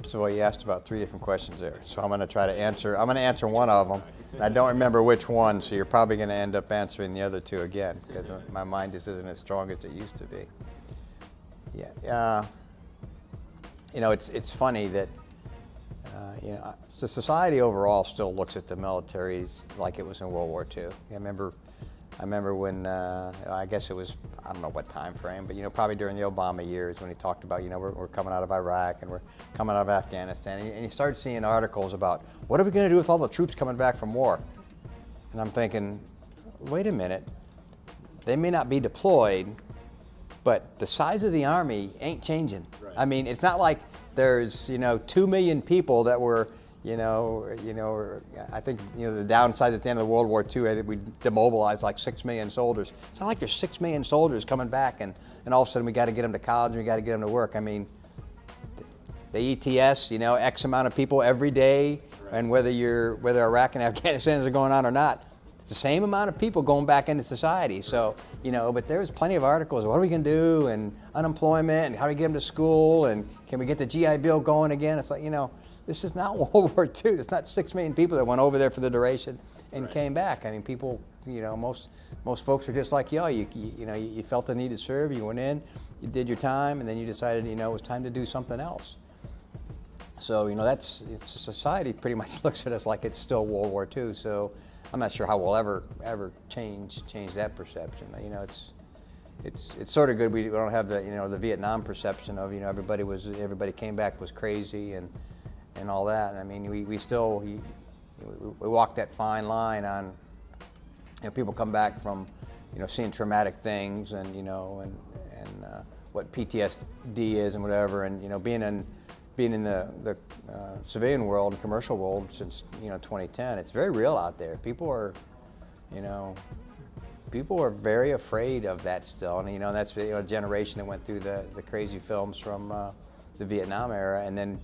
First of all, you asked about 3 different questions there, so I'm going to try to answer. I'm going to answer one of them. I don't remember which one, so you're probably going to end up answering the other 2 again, because my mind just isn't as strong as it used to be. Yeah, you know, it's funny that you know, so society overall still looks at the militaries like it was in World War II. I remember when I guess it was, I don't know what time frame, but you know, probably during the Obama years when he talked about, you know, we're coming out of Iraq and we're coming out of Afghanistan, and you started seeing articles about what are we going to do with all the troops coming back from war? And I'm thinking, wait a minute, they may not be deployed, but the size of the Army ain't changing. Right. I mean, it's not like there's, you know, 2 million people that were, you know, I think, you know, the downside at the end of World War II, I think we demobilized like 6 million soldiers. It's not like there's 6 million soldiers coming back and all of a sudden we got to get them to college and we got to get them to work. I mean, the ETS, you know, X amount of people every day, right. And whether Iraq and Afghanistan are going on or not, it's the same amount of people going back into society. So, you know, but there's plenty of articles, what are we going to do, and unemployment, and how do we get them to school, and can we get the GI Bill going again? It's like, you know, this is not World War II. It's not 6 million people that went over there for the duration and right. Came back. I mean, people, you know, most folks are just like, you felt the need to serve, you went in, you did your time, and then you decided, you know, it was time to do something else. So, you know, society pretty much looks at us like it's still World War II. So I'm not sure how we'll ever change that perception. You know, it's sort of good we don't have the, you know, the Vietnam perception of, you know, everybody came back was crazy and all that. I mean, we walk that fine line on, you know, people come back from, you know, seeing traumatic things and, you know, and what PTSD is and whatever, and, you know, being in the civilian world and commercial world since, you know, 2010, it's very real out there. People are very afraid of that still, and, you know, that's, you know, a generation that went through the crazy films from the Vietnam era, and then,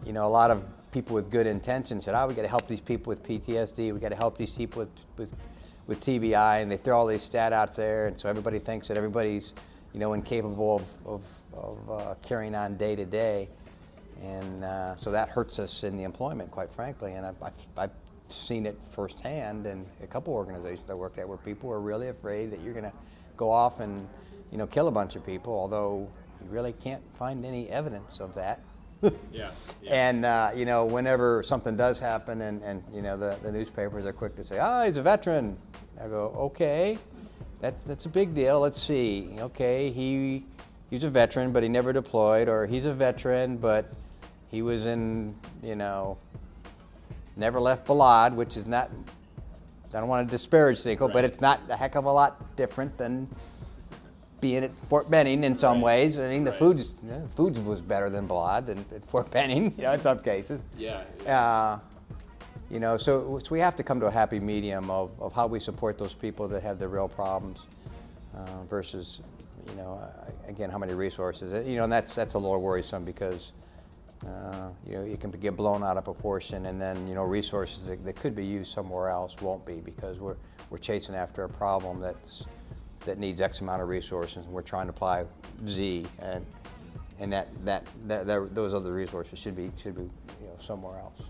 you know, a lot of people with good intentions said, we got to help these people with PTSD, we got to help these people with TBI, and they throw all these stat outs there, and so everybody thinks that everybody's, you know, incapable of carrying on day to day, and so that hurts us in the employment, quite frankly. And I've seen it firsthand in a couple organizations I worked at where people are really afraid that you're going to go off and, you know, kill a bunch of people, although you really can't find any evidence of that. Yeah. And you know, whenever something does happen, and you know, the newspapers are quick to say, he's a veteran. I go, okay, that's a big deal. Let's see. Okay, he's a veteran, but he never deployed, or he's a veteran, but he was in, you know, never left Balad, which is not, I don't want to disparage Cinco, right. But it's not a heck of a lot different than being at Fort Benning in some ways. I mean, the foods was better than Balad than at Fort Benning, you know, in some cases. Yeah. You know, so we have to come to a happy medium of how we support those people that have the real problems versus, you know, again, how many resources. You know, and that's a little worrisome because, you know, you can get blown out of proportion, and then, you know, resources that could be used somewhere else won't be, because we're chasing after a problem that needs X amount of resources, and we're trying to apply Z, and those other resources should be, you know, somewhere else.